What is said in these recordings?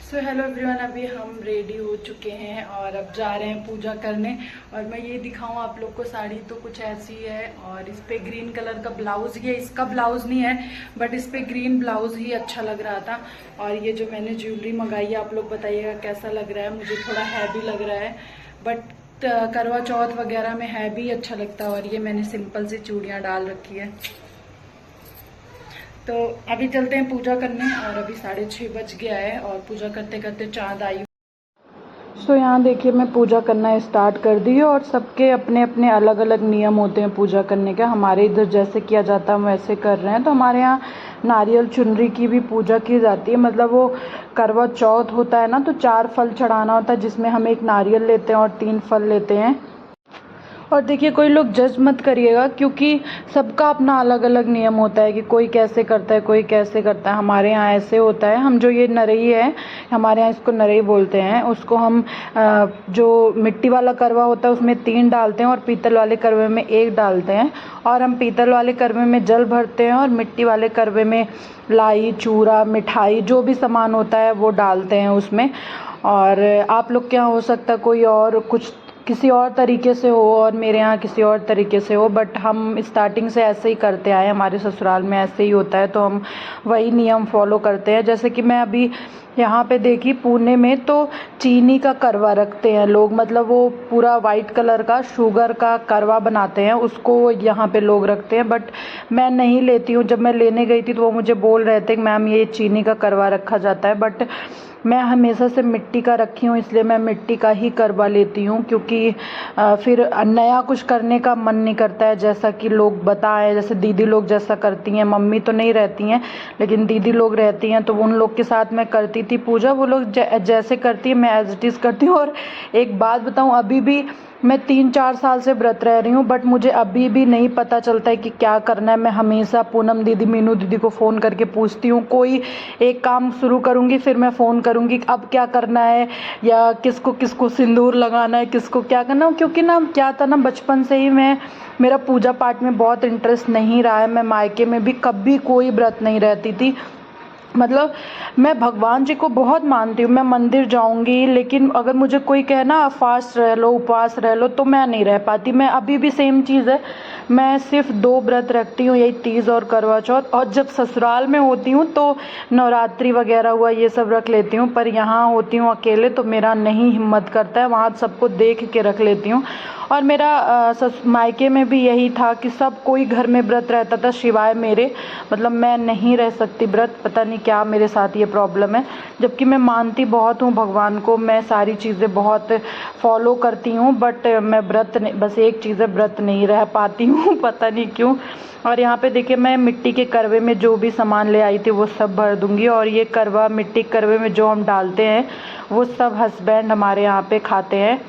So hello everyone, अभी हम ready हो चुके हैं और अब जा रहे हैं पूजा करने। और मैं ये दिखाऊं आप लोग को, साड़ी तो कुछ ऐसी है और इस पे ग्रीन कलर का ब्लाउज, ये इसका ब्लाउज नहीं है बट इस पे ग्रीन ब्लाउज ही अच्छा लग रहा था। और ये जो मैंने ज्वेलरी मंगाई है, आप लोग बताइएगा कैसा लग रहा है। मुझे थोड़ा हैवी लग रहा है बट करवा चौथ वगैरह में हैवी अच्छा लगता है। और ये मैंने सिंपल सी चूड़ियाँ डाल रखी है। तो अभी चलते हैं पूजा करने और अभी 6:30 बज गया है और पूजा करते करते चाँद आई। तो यहाँ देखिए मैं पूजा करना स्टार्ट कर दी है और सबके अपने अपने अलग अलग नियम होते हैं पूजा करने का। हमारे इधर जैसे किया जाता है हम वैसे कर रहे हैं। तो हमारे यहाँ नारियल चुनरी की भी पूजा की जाती है। मतलब वो करवा चौथ होता है ना, तो 4 फल चढ़ाना होता है जिसमें हम 1 नारियल लेते हैं और 3 फल लेते हैं। और देखिए कोई लोग जज मत करिएगा क्योंकि सबका अपना अलग अलग नियम होता है कि कोई कैसे करता है कोई कैसे करता है। हमारे यहाँ ऐसे होता है, हम जो ये नरई है, हमारे यहाँ इसको नरई बोलते हैं, उसको हम जो मिट्टी वाला करवा होता है उसमें 3 डालते हैं और पीतल वाले करवे में 1 डालते हैं। और हम पीतल वाले करवे में जल भरते हैं और मिट्टी वाले करवे में लाई, चूरा, मिठाई, जो भी सामान होता है वो डालते हैं उसमें। और आप लोग के यहाँ हो सकता है कोई और कुछ किसी और तरीके से हो और मेरे यहाँ किसी और तरीके से हो, बट हम स्टार्टिंग से ऐसे ही करते आए, हमारे ससुराल में ऐसे ही होता है तो हम वही नियम फॉलो करते हैं। जैसे कि मैं अभी यहाँ पे देखी पुणे में तो चीनी का करवा रखते हैं लोग, मतलब वो पूरा वाइट कलर का शुगर का करवा बनाते हैं, उसको यहाँ पे लोग रखते हैं। बट मैं नहीं लेती हूँ। जब मैं लेने गई थी तो वो मुझे बोल रहे थे कि मैम ये चीनी का करवा रखा जाता है, बट मैं हमेशा से मिट्टी का रखी हूँ इसलिए मैं मिट्टी का ही करवा लेती हूँ। क्योंकि फिर नया कुछ करने का मन नहीं करता है। जैसा कि लोग बताएं, जैसे दीदी लोग जैसा करती हैं, मम्मी तो नहीं रहती हैं लेकिन दीदी लोग रहती हैं, तो उन लोग के साथ मैं करती थी पूजा। वो लोग जैसे करती है मैं एज इट इज़ करती हूँ। और एक बात बताऊँ, अभी भी मैं 3-4 साल से व्रत रह रही हूँ बट मुझे अभी भी नहीं पता चलता है कि क्या करना है। मैं हमेशा पूनम दीदी, मीनू दीदी को फ़ोन करके पूछती हूँ। कोई एक काम शुरू करूँगी फिर मैं फ़ोन करूँगी अब क्या करना है, या किसको किसको सिंदूर लगाना है, किसको क्या करना है। क्योंकि ना क्या था ना, बचपन से ही मेरा पूजा पाठ में बहुत इंटरेस्ट नहीं रहा है। मैं मायके में भी कभी कोई व्रत नहीं रहती थी। मतलब मैं भगवान जी को बहुत मानती हूँ, मैं मंदिर जाऊँगी, लेकिन अगर मुझे कोई कहे ना फास्ट रह लो, उपवास रह लो, तो मैं नहीं रह पाती। मैं अभी भी सेम चीज़ है, मैं सिर्फ 2 व्रत रखती हूँ, यही तीज और करवा चौथ। और जब ससुराल में होती हूँ तो नवरात्रि वगैरह हुआ ये सब रख लेती हूँ, पर यहाँ होती हूँ अकेले तो मेरा नहीं हिम्मत करता है, वहाँ सबको देख के रख लेती हूँ। और मेरा मायके में भी यही था कि सब कोई घर में व्रत रहता था सिवाय मेरे। मतलब मैं नहीं रह सकती व्रत, पता नहीं क्या मेरे साथ ये प्रॉब्लम है। जबकि मैं मानती बहुत हूँ भगवान को, मैं सारी चीज़ें बहुत फॉलो करती हूँ, बट मैं व्रत बस एक चीज़ है, व्रत नहीं रह पाती हूँ पता नहीं क्यों। और यहाँ पे देखिए मैं मिट्टी के करवे में जो भी सामान ले आई थी वो सब भर दूँगी। और ये करवा मिट्टी के करवे में जो हम डालते हैं वो सब हस्बैंड हमारे यहाँ पे खाते हैं।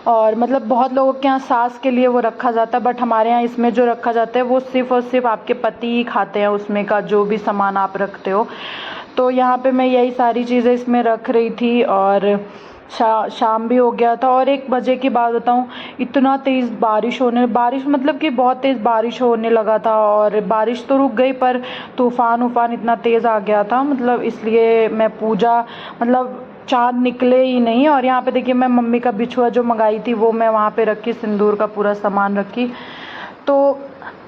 और मतलब बहुत लोगों के यहाँ सास के लिए वो रखा जाता है, बट हमारे यहाँ इसमें जो रखा जाता है वो सिर्फ़ और सिर्फ आपके पति ही खाते हैं, उसमें का जो भी सामान आप रखते हो। तो यहाँ पे मैं यही सारी चीज़ें इसमें रख रही थी और शाम भी हो गया था। और 1 बजे की बात बताऊँ, इतना तेज़ बारिश मतलब कि बहुत तेज़ बारिश होने लगा था। और बारिश तो रुक गई पर तूफ़ान इतना तेज़ आ गया था, मतलब इसलिए मैं पूजा मतलब चाँद निकले ही नहीं। और यहाँ पे देखिए मैं मम्मी का बिछुआ जो मंगाई थी वो मैं वहाँ पे रखी, सिंदूर का पूरा सामान रखी। तो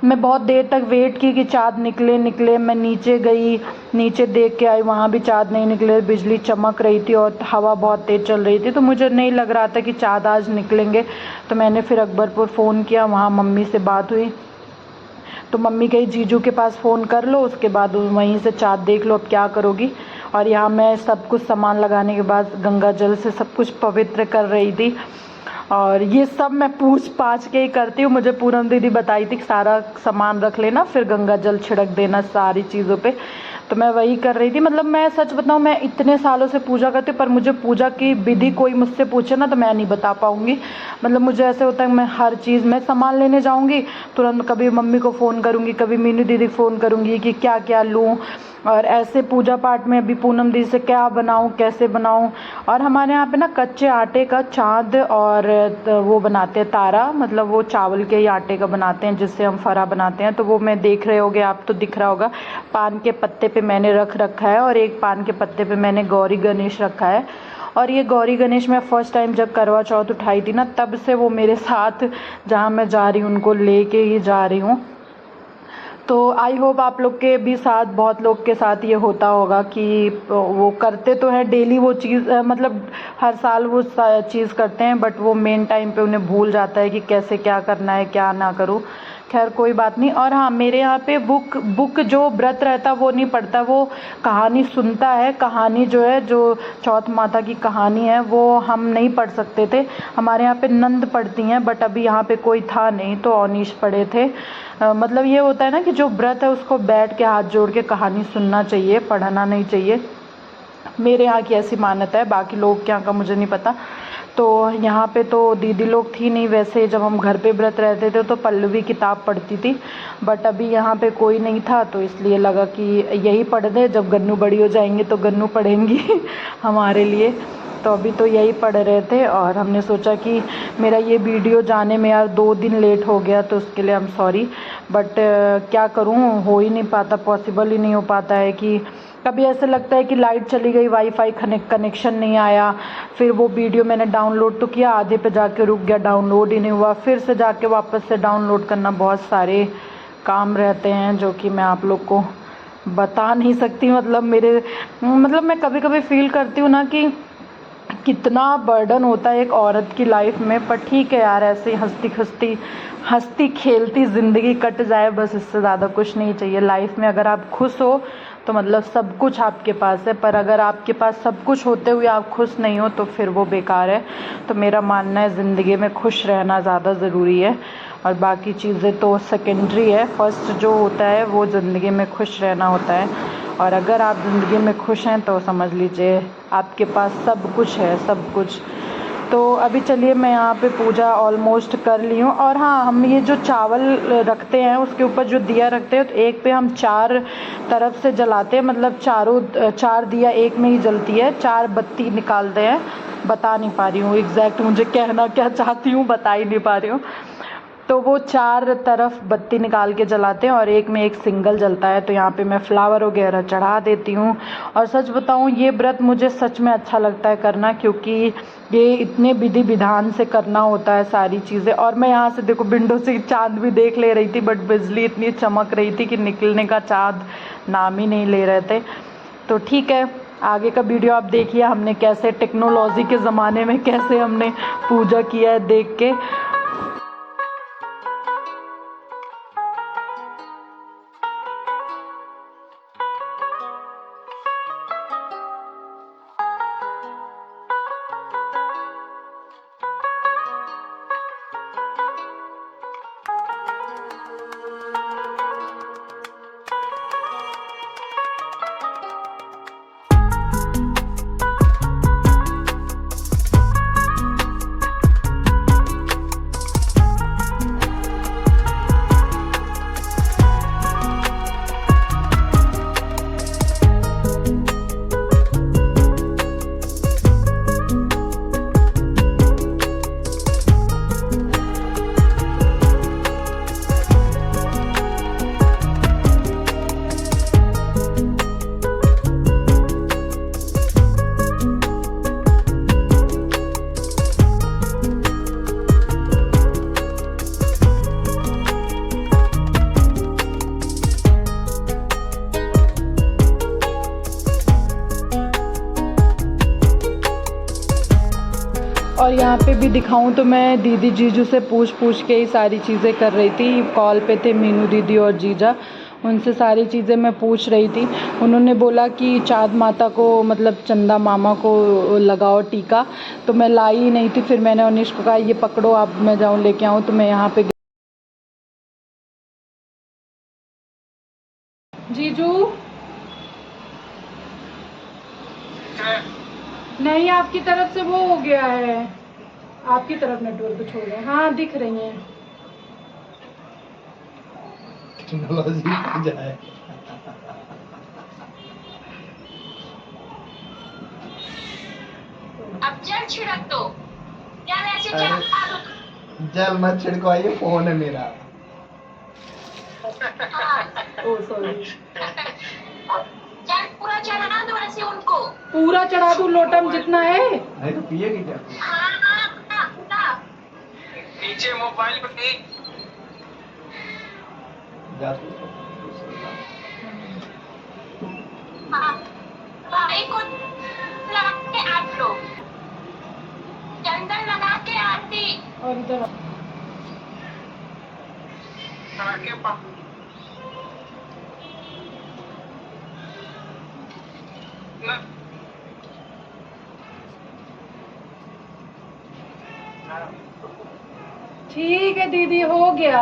मैं बहुत देर तक वेट की कि चाँद निकले। मैं नीचे गई, नीचे देख के आई, वहाँ भी चाँद नहीं निकले, बिजली चमक रही थी और हवा बहुत तेज़ चल रही थी, तो मुझे नहीं लग रहा था कि चाँद आज निकलेंगे। तो मैंने फिर अकबरपुर फ़ोन किया, वहाँ मम्मी से बात हुई तो मम्मी कही जीजू के पास फ़ोन कर लो, उसके बाद वहीं से चाँद देख लो, अब क्या करोगी। और यहाँ मैं सब कुछ सामान लगाने के बाद गंगा जल से सब कुछ पवित्र कर रही थी। और ये सब मैं पूछ पाछ के ही करती हूँ। मुझे पूनम दीदी बताई थी कि सारा सामान रख लेना फिर गंगा जल छिड़क देना सारी चीज़ों पे, तो मैं वही कर रही थी। मतलब मैं सच बताऊँ, मैं इतने सालों से पूजा करती हूँ पर मुझे पूजा की विधि कोई मुझसे पूछे ना तो मैं नहीं बता पाऊँगी। मतलब मुझे ऐसे होता है मैं हर चीज़ में सामान लेने जाऊँगी तुरंत कभी मम्मी को फ़ोन करूँगी, कभी मीनू दीदी को फ़ोन करूँगी कि क्या क्या लूँ। और ऐसे पूजा पाठ में अभी पूनम दी से क्या बनाऊं, कैसे बनाऊं। और हमारे यहाँ पे ना कच्चे आटे का चाँद और वो बनाते हैं तारा, मतलब वो चावल के ही आटे का बनाते हैं जिससे हम फरा बनाते हैं। तो वो मैं देख रहे होगे आप, तो दिख रहा होगा पान के पत्ते पे मैंने रख रखा है और एक पान के पत्ते पे मैंने गौरी गणेश रखा है। और ये गौरी गणेश मैं फ़र्स्ट टाइम जब करवा चौथ उठाई थी ना, तब से वो मेरे साथ जहाँ मैं जा रही हूँ उनको लेके ही जा रही हूँ। तो आई होप आप लोग के भी साथ, बहुत लोग के साथ ये होता होगा कि वो करते तो हैं डेली वो चीज़, मतलब हर साल वो चीज़ करते हैं, बट वो मेन टाइम पे उन्हें भूल जाता है कि कैसे क्या करना है, क्या ना करूँ। खैर कोई बात नहीं। और हाँ, मेरे यहाँ पे बुक जो व्रत रहता वो नहीं पढ़ता, वो कहानी सुनता है। कहानी जो है, जो चौथ माता की कहानी है, वो हम नहीं पढ़ सकते थे। हमारे यहाँ पे नंद पढ़ती हैं, बट अभी यहाँ पे कोई था नहीं तो अनीश पढ़े थे। मतलब ये होता है ना कि जो व्रत है उसको बैठ के हाथ जोड़ के कहानी सुनना चाहिए, पढ़ना नहीं चाहिए। मेरे यहाँ की ऐसी मान्यता है, बाकी लोग के यहाँ का मुझे नहीं पता। तो यहाँ पे तो दीदी लोग थी नहीं, वैसे जब हम घर पे व्रत रहते थे तो पल्लवी किताब पढ़ती थी, बट अभी यहाँ पे कोई नहीं था तो इसलिए लगा कि यही पढ़ दे, जब गन्नू बड़ी हो जाएंगी तो गन्नू पढ़ेंगी हमारे लिए। तो अभी तो यही पढ़ रहे थे और हमने सोचा कि मेरा ये वीडियो जाने में यार 2 दिन लेट हो गया, तो उसके लिए आई एम सॉरी। बट क्या करूँ, हो ही नहीं पाता, पॉसिबल ही नहीं हो पाता है कि कभी ऐसे लगता है कि लाइट चली गई, वाईफाई कनेक्शन नहीं आया, फिर वो वीडियो मैंने डाउनलोड तो किया, आधे पे जाके रुक गया, डाउनलोड ही नहीं हुआ, फिर से जाके वापस से डाउनलोड करना। बहुत सारे काम रहते हैं जो कि मैं आप लोग को बता नहीं सकती। मतलब मैं कभी कभी फील करती हूँ ना कि कितना बर्डन होता है एक औरत की लाइफ में। पर ठीक है यार, ऐसे हंसती खेलती ज़िंदगी कट जाए, बस इससे ज़्यादा कुछ नहीं चाहिए लाइफ में। अगर आप खुश हो तो मतलब सब कुछ आपके पास है, पर अगर आपके पास सब कुछ होते हुए आप खुश नहीं हो तो फिर वो बेकार है। तो मेरा मानना है ज़िंदगी में खुश रहना ज़्यादा ज़रूरी है और बाकी चीज़ें तो सेकेंडरी है। फर्स्ट जो होता है वो ज़िंदगी में खुश रहना होता है। और अगर आप ज़िंदगी में खुश हैं तो समझ लीजिए आपके पास सब कुछ है, सब कुछ। तो अभी चलिए, मैं यहाँ पे पूजा ऑलमोस्ट कर ली हूँ। और हाँ, हम ये जो चावल रखते हैं उसके ऊपर जो दिया रखते हैं, तो एक पे हम 4 तरफ से जलाते हैं, मतलब 4 दिया एक में ही जलती है, 4 बत्ती निकालते हैं। बता नहीं पा रही हूँ एग्जैक्ट, मुझे कहना क्या चाहती हूँ बता ही नहीं पा रही हूँ। तो वो 4 तरफ बत्ती निकाल के जलाते हैं और एक में एक सिंगल जलता है। तो यहाँ पे मैं फ्लावर वगैरह चढ़ा देती हूँ। और सच बताऊँ, ये व्रत मुझे सच में अच्छा लगता है करना, क्योंकि ये इतने विधि विधान से करना होता है सारी चीज़ें। और मैं यहाँ से देखो विंडो से चाँद भी देख ले रही थी, बट बिजली इतनी चमक रही थी कि निकलने का चाँद नाम ही नहीं ले रहे थे। तो ठीक है, आगे का वीडियो आप देखिए, हमने कैसे टेक्नोलॉजी के ज़माने में कैसे हमने पूजा किया है देख के। और यहाँ पे भी दिखाऊं तो मैं दीदी जीजू से पूछ के ही सारी चीज़ें कर रही थी। कॉल पे थे मीनू दीदी और जीजा, उनसे सारी चीज़ें मैं पूछ रही थी। उन्होंने बोला कि चाँद माता को, मतलब चंदा मामा को लगाओ टीका, तो मैं लाई ही नहीं थी। फिर मैंने अनीश को कहा ये पकड़ो आप, मैं जाऊँ लेके आऊँ। तो मैं यहाँ पे जीजू नहीं, आपकी तरफ से वो हो गया है, आपकी तरफ नेटवर्क छोड़ रहे हैं। हाँ दिख रही हैं। अब जल छिड़क दो, क्या वैसे जल मत छिड़को, ये फोन है मेरा। ओ सॉरी। से उनको। पूरा चढ़ा दूं लोटा में जितना है? नहीं तो पिएगी क्या? हाँ हाँ हाँ। नीचे मोबाइल पर देख। जा हाँ, भाई को लाके आप लोग चंदन लगा के आरती। और इधर आके पा ना ठीक है दीदी, हो गया।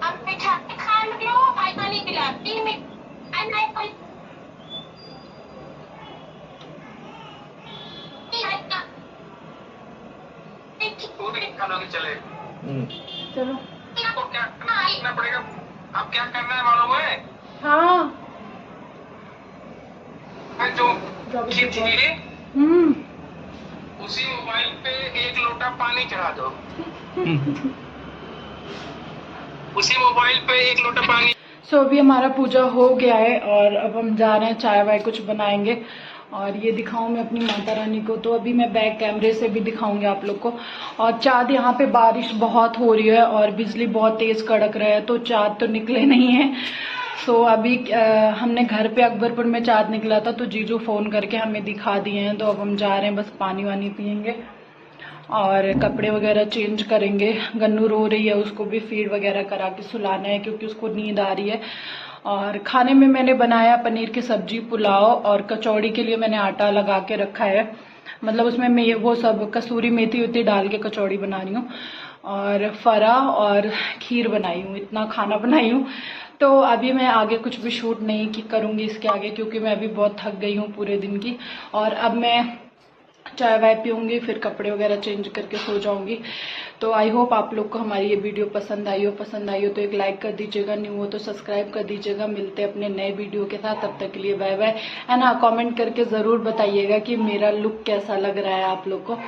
अब बैठा के खा लो, भाई पानी पिलाती में। नहीं कोई पूरी खानों की चले। चलो। आपको क्या करना पड़ेगा? अब क्या करना है मालूम है? हाँ। जो खींच ली उसी मोबाइल पे 1 लोटा पानी चढ़ा दो। उसी मोबाइल पे 1 लोटा पानी। सो अभी हमारा पूजा हो गया है और अब हम जा रहे हैं, चाय वाय कुछ बनाएंगे। और ये दिखाऊं मैं अपनी माता रानी को, तो अभी मैं बैक कैमरे से भी दिखाऊंगी आप लोग को। और चाँद, यहाँ पे बारिश बहुत हो रही है और बिजली बहुत तेज कड़क रहा है, तो चाँद तो निकले नहीं है। सो अभी हमने घर पे अकबरपुर में चाँद निकला था, तो जीजू फोन करके हमें दिखा दिए हैं। तो अब हम जा रहे हैं, बस पानी वानी पियेंगे और कपड़े वगैरह चेंज करेंगे। गन्नू रो रही है, उसको भी फीड वगैरह करा के सुलाना है क्योंकि उसको नींद आ रही है। और खाने में मैंने बनाया पनीर की सब्जी, पुलाव और कचौड़ी के लिए मैंने आटा लगा के रखा है। मतलब उसमें मैं वो सब कसूरी मेथी उती डाल के कचौड़ी बना रही हूँ और फरा और खीर बनाई हूँ। इतना खाना बनाई हूँ। तो अभी मैं आगे कुछ भी शूट नहीं करूँगी इसके आगे, क्योंकि मैं अभी बहुत थक गई हूँ पूरे दिन की। और अब मैं चाय वाय पीऊँगी, फिर कपड़े वगैरह चेंज करके सो जाऊँगी। तो आई होप आप लोग को हमारी ये वीडियो पसंद आई हो तो एक लाइक कर दीजिएगा, न्यू हो तो सब्सक्राइब कर दीजिएगा। मिलते हैं अपने नए वीडियो के साथ, तब तक के लिए बाय बाय। एंड हाँ, कमेंट करके ज़रूर बताइएगा कि मेरा लुक कैसा लग रहा है आप लोग को।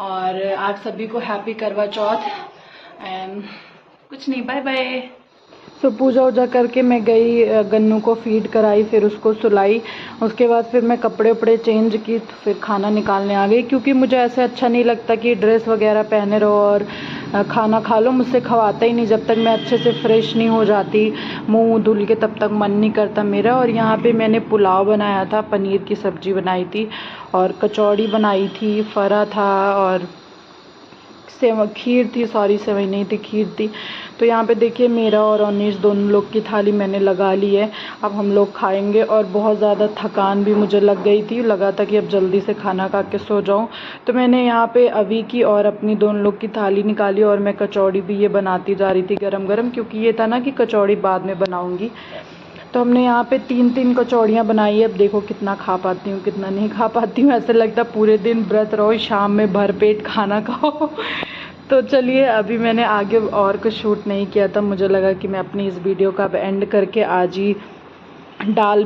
और आप सभी को हैप्पी करवा चौथ एंड कुछ नहीं, बाय बाय। तो पूजा वूजा करके मैं गई, गन्नू को फीड कराई, फिर उसको सुलाई। उसके बाद फिर मैं कपड़े वपड़े चेंज की, तो फिर खाना निकालने आ गई, क्योंकि मुझे ऐसे अच्छा नहीं लगता कि ड्रेस वगैरह पहने रहो और खाना खा लो। मुझसे खवाता ही नहीं जब तक मैं अच्छे से फ्रेश नहीं हो जाती, मुंह धुल के, तब तक मन नहीं करता मेरा। और यहाँ पे मैंने पुलाव बनाया था, पनीर की सब्जी बनाई थी और कचौड़ी बनाई थी, फरा था और खीर थी, सॉरी सेवई नहीं थी, खीर थी। तो यहाँ पे देखिए मेरा और अनीश दोनों लोग की थाली मैंने लगा ली है। अब हम लोग खाएंगे और बहुत ज़्यादा थकान भी मुझे लग गई थी, लगा था कि अब जल्दी से खाना खा के सो जाऊँ। तो मैंने यहाँ पे अभी की और अपनी दोनों लोग की थाली निकाली और मैं कचौड़ी भी ये बनाती जा रही थी गरम गरम, क्योंकि ये था ना कि कचौड़ी बाद में बनाऊँगी। तो हमने यहाँ पे 3-3 कचौड़ियाँ बनाई है। अब देखो कितना खा पाती हूँ कितना नहीं खा पाती हूँ। ऐसा लगता पूरे दिन व्रत रहो, शाम में भरपेट खाना खाओ। तो चलिए, अभी मैंने आगे और कुछ शूट नहीं किया था, मुझे लगा कि मैं अपनी इस वीडियो का अब एंड करके आज ही डाल